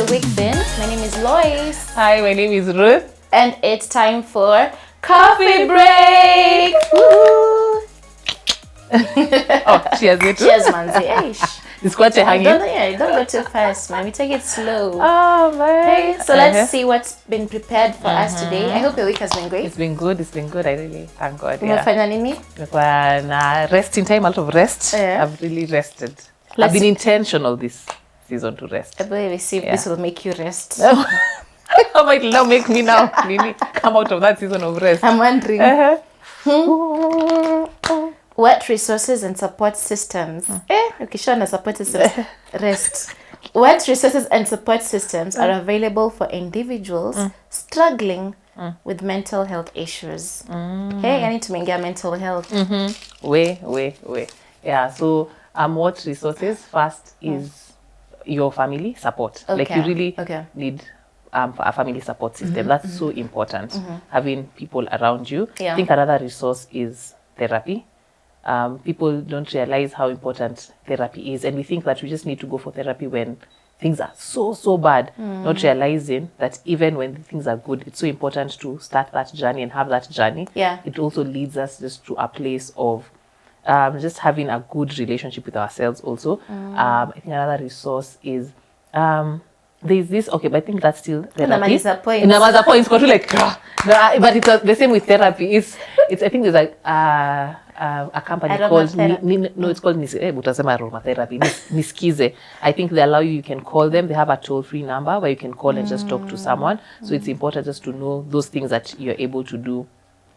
the week been? My name is Lois. Hi, my name is Ruth. And it's time for coffee break! Woo! Oh, cheers, it. Cheers, manzi. It's quite a hanging. Don't go too fast, man. We take it slow. Oh, man. Hey, so let's see what's been prepared for us today. I hope your week has been great. It's been good. I really thank God. Umefanya nini? Resting time, a lot of rest. Yeah. I've really rested. I've been intentional this season to rest. I believe this will make you rest. How might now make me now Nini, come out of that season of rest? I'm wondering. What resources and support systems? Ukishaona support systems, rest. What resources and support systems are available for individuals struggling with mental health issues? Hey, I need to mengia mental health. Way. Yeah, so what resources? First is your family support. Okay. Like you really Okay. need a family support system. That's so important. Having people around you. Yeah. I think another resource is therapy. People don't realize how important therapy is, and we think that we just need to go for therapy when things are so bad, not realizing that even when things are good, it's so important to start that journey and have that journey. Yeah. It also leads us just to a place of just having a good relationship with ourselves also. I think another resource is there's this, okay, but I think that's still therapy. Inamaliza points, but like, but it's the same with therapy. It's I think there's like a company called it's called aromatherapy. Nisikize. I think they allow you can call them. They have a toll-free number where you can call and just talk to someone. So it's important just to know those things that you're able to do.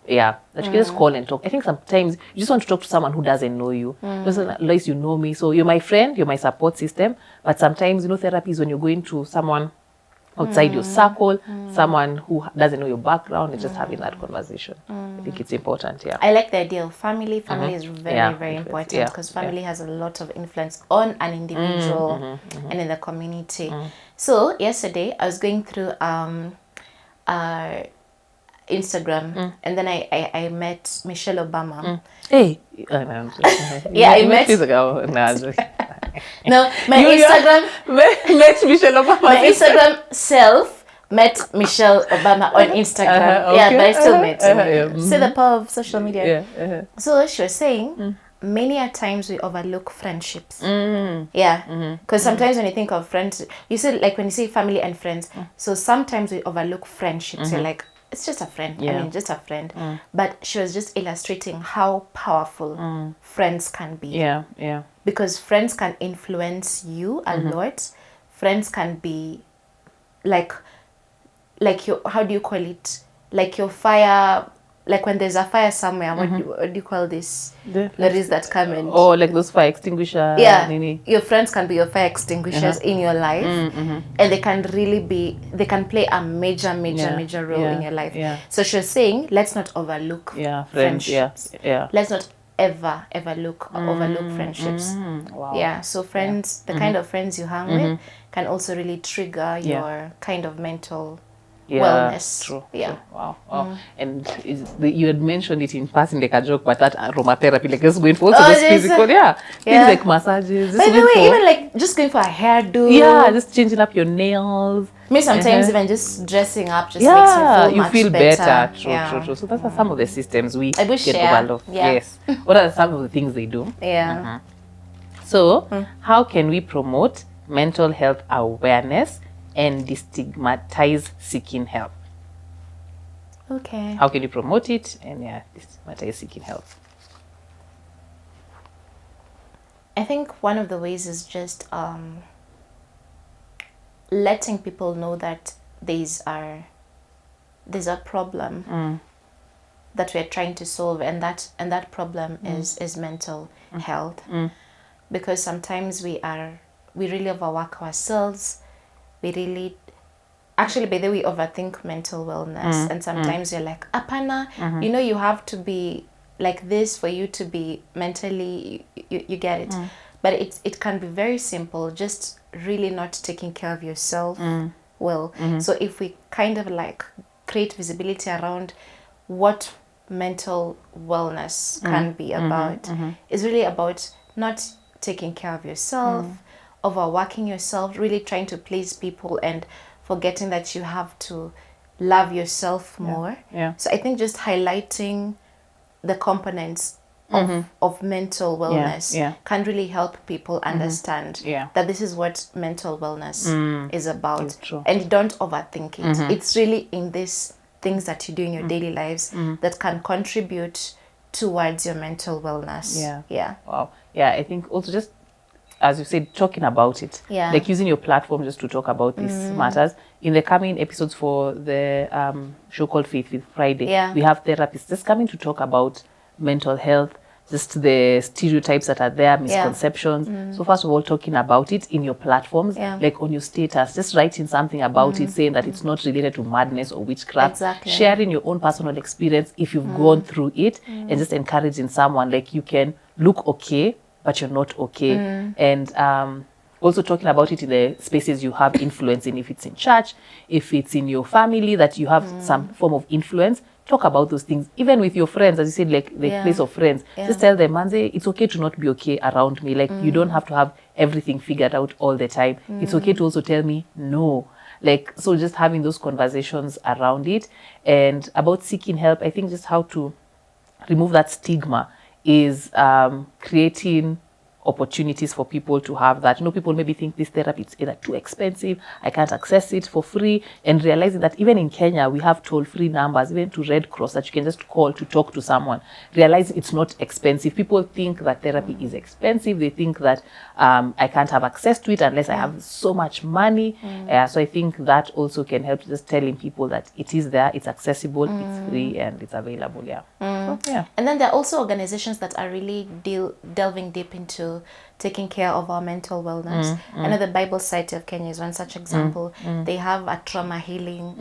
Yeah, that you can just call and talk. I think sometimes you just want to talk to someone who doesn't know you. At least you know me, so you're my friend, you're my support system. But sometimes, therapy is when you're going to someone outside your circle, someone who doesn't know your background, and just having that conversation. I think it's important. Yeah, I like the idea of family. Family is very important because family has a lot of influence on an individual and in the community. So yesterday I was going through Instagram and then I met Michelle Obama. Hey, yeah, I met. No, my Instagram met Michelle Obama. My Instagram self met Michelle Obama on Instagram. Okay. Yeah, but I still met him. See the power of social media. Yeah. So she was saying, many a times we overlook friendships. Yeah, because sometimes when you think of friends, you see, like when you say family and friends, so sometimes we overlook friendships. You're like, it's just a friend. Yeah. I mean, just a friend. But she was just illustrating how powerful friends can be. Yeah. Because friends can influence you a lot. Friends can be like your, how do you call it? Like your fire, like when there's a fire somewhere, what do you call this? Lorries that come and... Oh, like those fire extinguishers. Yeah, Nini. your friends can be your fire extinguishers in your life. And they can really play a major role in your life. Yeah. So she was saying, let's not overlook friendships. Yeah. Let's not ever overlook friendships. Wow. Yeah, so friends, the kind of friends you hang with can also really trigger your kind of mental wellness. True. Yeah. True. Wow. And you had mentioned it in passing like a joke, but that aromatherapy, like just going for also this physical, things like massages. By the way, even like just going for a hairdo. Yeah, just changing up your nails. Me sometimes even just dressing up just makes me feel much feel better. True. So those are some of the systems we can overlook. Yeah. Yes. What are some of the things they do? Yeah. So, how can we promote mental health awareness and destigmatize seeking help? Okay. How can you promote it and destigmatize seeking help? I think one of the ways is just letting people know that there's a problem that we're trying to solve, and that problem is mental health. Because sometimes we really overwork ourselves. We really, actually, by the way, we overthink mental wellness, and sometimes you're like, apana, you have to be like this for you to be mentally, you get it. But it can be very simple, just really not taking care of yourself well. So if we kind of like create visibility around what mental wellness can be about, it's really about not taking care of yourself, overworking yourself, really trying to please people and forgetting that you have to love yourself more. Yeah. So I think just highlighting the components of mental wellness can really help people understand that this is what mental wellness is about. And don't overthink it. It's really in these things that you do in your daily lives that can contribute towards your mental wellness. Wow. Yeah, I think also just, as you said, talking about it, like using your platform just to talk about these matters. In the coming episodes for the show called Faith with Friday, we have therapists just coming to talk about mental health, just the stereotypes that are there, misconceptions. So first of all, talking about it in your platforms, like on your status, just writing something about it, saying that it's not related to madness or witchcraft, sharing your own personal experience if you've gone through it, and just encouraging someone, like, you can look okay, but you're not okay. And also talking about it in the spaces you have influence in, if it's in church, if it's in your family that you have some form of influence, talk about those things. Even with your friends, as you said, like the place of friends, just tell them, Manze, it's okay to not be okay around me. Like, you don't have to have everything figured out all the time. It's okay to also tell me no. Like, so just having those conversations around it. And about seeking help, I think just how to remove that stigma is creating opportunities for people to have that. You know, people maybe think this therapy is either too expensive, I can't access it for free, and realizing that even in Kenya, we have toll-free numbers, even to Red Cross, that you can just call to talk to someone. Realize it's not expensive. People think that therapy is expensive. They think that I can't have access to it unless I have so much money. So I think that also can help, just telling people that it is there, it's accessible, it's free, and it's available. So, and then there are also organizations that are really delving deep into taking care of our mental wellness. I know the Bible Society of Kenya is one such example. They have a trauma healing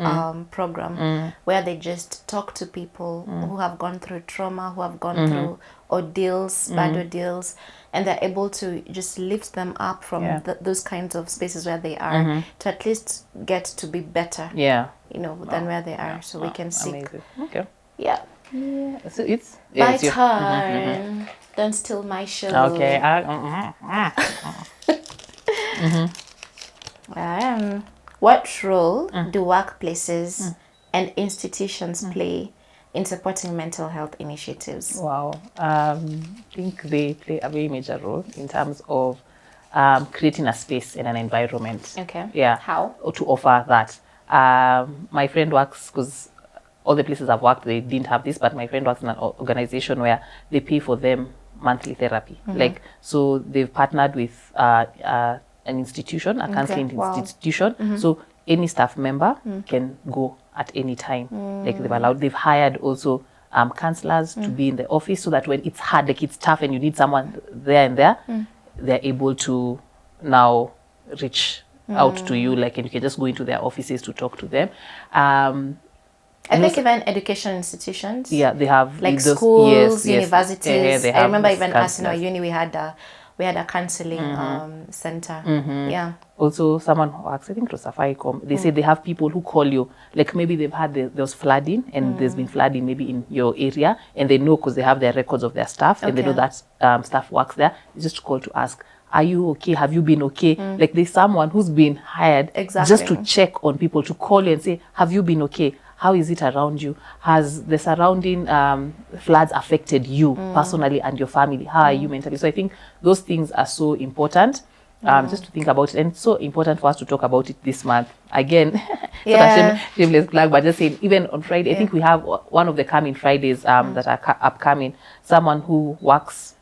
program where they just talk to people who have gone through trauma, who have gone through ordeals, bad ordeals, and they're able to just lift them up from those kinds of spaces where they are to at least get to be better, you know, than where they are. So we can seek. Amazing. Okay. So it's my turn. Don't steal my show. Okay. What role do workplaces and institutions play in supporting mental health initiatives? Wow. I think they play a very major role in terms of creating a space and an environment. Okay. Yeah. How? To offer that. My friend works, because all the places I've worked, they didn't have this, but my friend works in an organization where they pay for them monthly therapy. Like, so they've partnered with an institution, a counseling institution. So any staff member can go at any time. Like, they've hired also counselors to be in the office, so that when it's hard, like it's tough and you need someone there and there, they're able to now reach out to you, like, and you can just go into their offices to talk to them. I think even education institutions. Yeah, they have like those, schools, universities. I remember even us in our uni, we had a counseling center. Yeah. Also, someone who works, I think it was Safaricom, they say they have people who call you, like maybe they've had there was flooding and there's been flooding maybe in your area, and they know because they have their records of their staff and they know that staff works there. They just call to ask, are you okay? Have you been okay? Like, there's someone who's been hired just to check on people, to call you and say, have you been okay? How is it around you? Has the surrounding floods affected you personally and your family? How are you mentally? So I think those things are so important, just to think about it. And it's so important for us to talk about it this month. Again, not a shameless plug, but just saying, even on Friday, I think we have one of the coming Fridays that are upcoming, someone who works,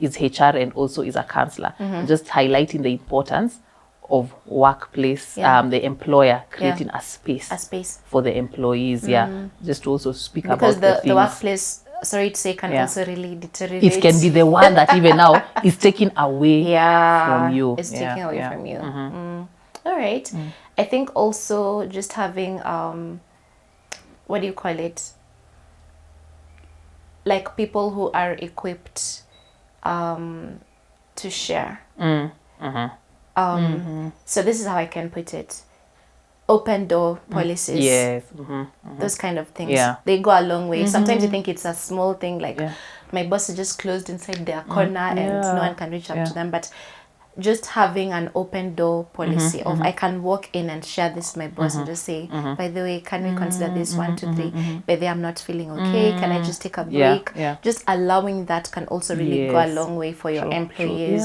is HR and also is a counselor, just highlighting the importance of workplace, the employer creating a space for the employees, just to also speak because about the workplace, sorry to say, can also really deteriorate. It can be the one that even now is taken away from you. It's taken away from you. All right. I think also just having, what do you call it? Like, people who are equipped to share. So this is how I can put it. Open door policies. Those kind of things. They go a long way. Sometimes you think it's a small thing, like my boss is just closed inside their corner and no one can reach up to them. But just having an open door policy of I can walk in and share this with my boss and just say, by the way, can we consider this 1, 2, 3? By the way, I'm not feeling okay. Can I just take a break? Just allowing that can also really go a long way for your employees.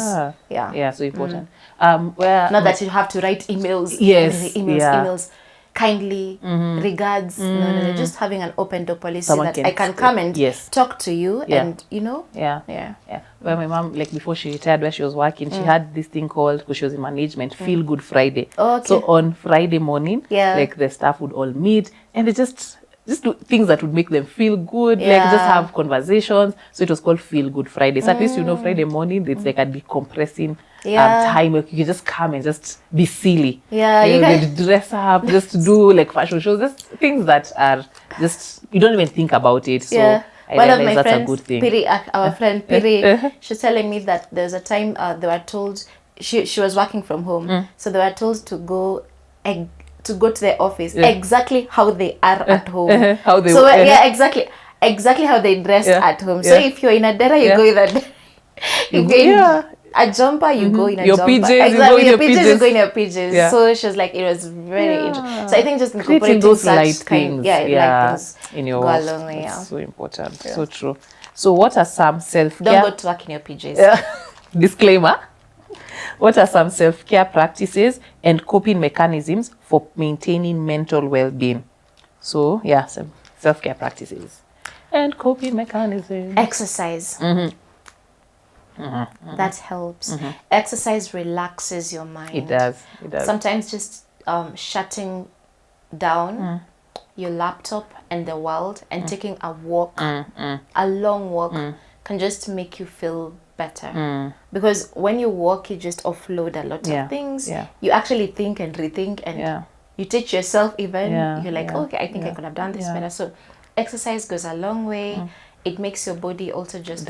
Yeah, so important. Where not that you have to write emails. Emails. Kindly, regards. No, just having an open door policy that I can come and talk to you and, you know. Well, my mom, like before she retired, where she was working, she had this thing called, because she was in management, Feel Good Friday. So on Friday morning, like the staff would all meet and they just do things that would make them feel good, like just have conversations. So it was called Feel Good Friday. So at least, you know, Friday morning, it's like a decompressing time where you can just come and just be silly. You can dress up, just do like fashion shows, just things that are just, you don't even think about it. So I one of my that's friends, a good thing. Piri, our friend Piri, she's telling me that there's a time they were told, she was working from home, so they were told to go to the office exactly how they are at home. How they exactly how they dress at home. So if you're in a dera, you go in a you go in a jumper, you go in a your jumper. PJs, Exactly, your PJs, you go in your PJs. So she was like, it was very interesting. So I think just incorporating those such light things, light things in your go work. a long way. That's so important. So true. So what are some self-care? Don't go to work in your PJs. Disclaimer. What are some self-care practices and coping mechanisms for maintaining mental well-being? So, some self-care practices and coping mechanisms. Exercise. That helps. Exercise relaxes your mind. It does. Sometimes just shutting down your laptop and the world and taking a walk, a long walk, can just make you feel better. Because when you walk, you just offload a lot of things. You actually think and rethink and you teach yourself even. You're like, okay, I think I could have done this better. So exercise goes a long way. It makes your body also just,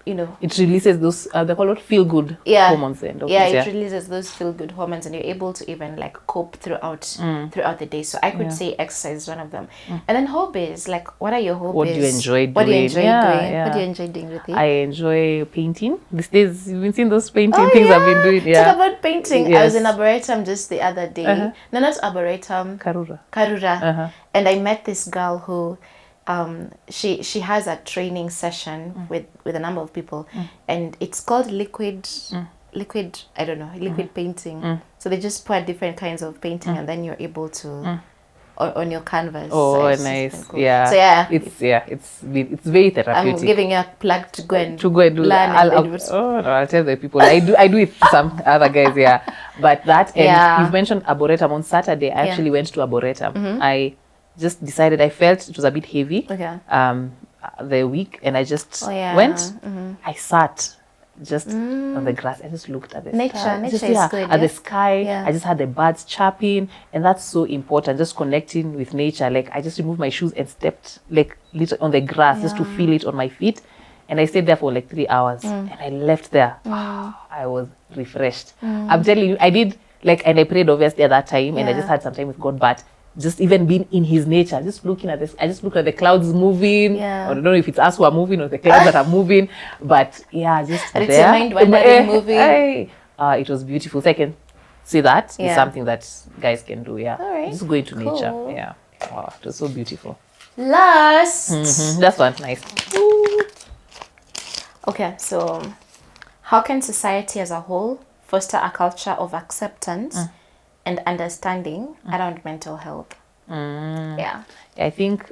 you know, it releases those they call it feel good hormones. It releases those feel good hormones, and you're able to even like cope throughout the day. So I could say exercise is one of them. And then hobbies, like what are your hobbies? What do you enjoy doing? What do you enjoy doing? What do you enjoy doing, Ruthie? I enjoy painting. These days, you've been seeing those painting things I've been doing. Talk about painting. I was in Arboretum just the other day. No, not Arboretum. Karura. And I met this girl who she has a training session with a number of people, and it's called liquid painting. So they just pour different kinds of painting and then you're able to on your canvas. Nice. Cool. So it's very therapeutic. I'm giving you a plug to go and do learn. I'll tell the people. I do it for some other guys. But that, and you've mentioned Arboretum. On Saturday I actually went to Arboretum. I just decided, I felt it was a bit heavy the week, and I just went. I sat just on the grass. I just looked at the nature sky. Nature is good. At the sky. I just had the birds chirping, and that's so important, just connecting with nature. Like I just removed my shoes and stepped like little on the grass just to feel it on my feet, and I stayed there for like 3 hours and I left there. I was refreshed. I'm telling you, I did and I prayed obviously at that time, and I just had some time with God, but just even being in his nature, just looking at this, I just looked at the clouds moving. I don't know if it's us who are moving or the clouds that are moving, but just and it's your mind wandering, moving. It was beautiful. So I can say that is something that guys can do. All right. Just go into nature. Wow, it was so beautiful. Last. That's one nice. Okay, so how can society as a whole foster a culture of acceptance and understanding around mental health? I think,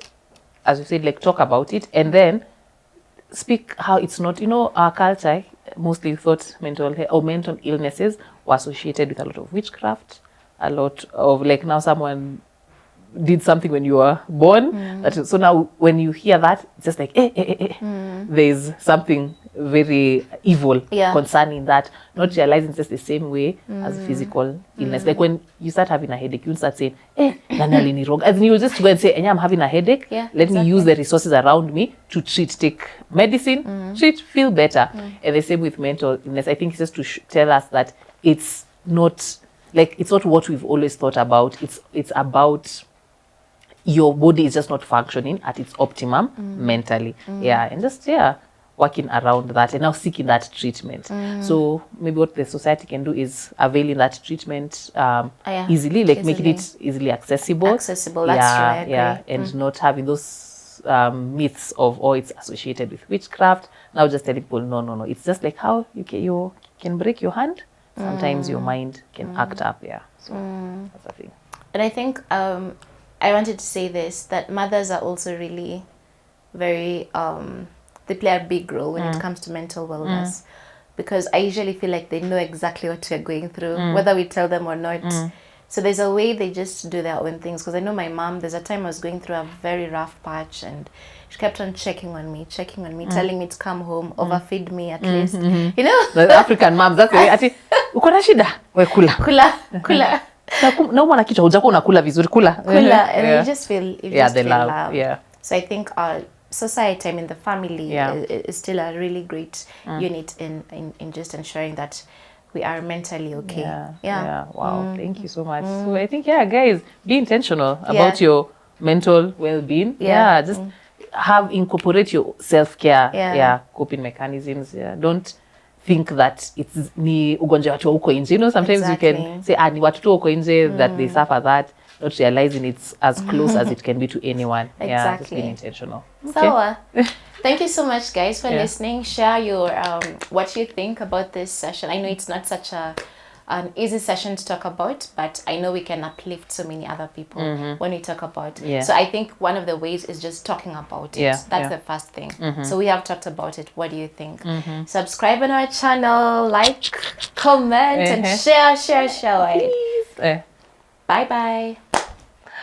as you said, talk about it, and then speak how it's not, our culture mostly thought mental health or mental illnesses were associated with a lot of witchcraft, a lot of now someone did something when you were born. So now when you hear that, it's just there's something very evil concerning that, not realizing it's just the same way as physical illness. Like when you start having a headache, you'll start saying, nani aliniroga? As in, you just go and say, I'm having a headache. Let me use the resources around me to treat, take medicine, treat, feel better. And the same with mental illness. I think it's just to tell us that it's not what we've always thought about. It's about your body is just not functioning at its optimum mentally. And just working around that and now seeking that treatment. So maybe what the society can do is availing that treatment easily, like making it easily accessible. Accessible, that's true, I agree. Yeah, and not having those myths of, oh, it's associated with witchcraft. Now just telling people, no. It's just like how you can break your hand. Sometimes your mind can act up, So that's the thing. And I think I wanted to say this, that mothers are also really very, they play a big role when it comes to mental wellness. Because I usually feel like they know exactly what we're going through, whether we tell them or not. So there's a way they just do their own things. Because I know my mom, there's a time I was going through a very rough patch and she kept on checking on me, telling me to come home, overfeed me at least. You know? The African moms, that's the way. Ati, uko na shida? We kula. Kula. Nauma na kichwa, hujako unakula vizuri, kula. And you just feel, feel love. So I think our society, I mean the family, is still a really great unit in just ensuring that we are mentally okay. Wow, thank you so much. So I think, guys, be intentional about your mental well-being. Just incorporate your self-care, coping mechanisms. Don't think that it's ni ugonjwa watu uko nje. You know, sometimes you can say, ni watu tu uko nje that they suffer that, not realizing it's as close as it can be to anyone. Just being intentional. So, thank you so much, guys, for listening. Share your what you think about this session. I know it's not such an easy session to talk about, but I know we can uplift so many other people when we talk about it. So I think one of the ways is just talking about it. That's the first thing. So we have talked about it. What do you think? Subscribe on our channel, like, comment, and share. Bye-bye.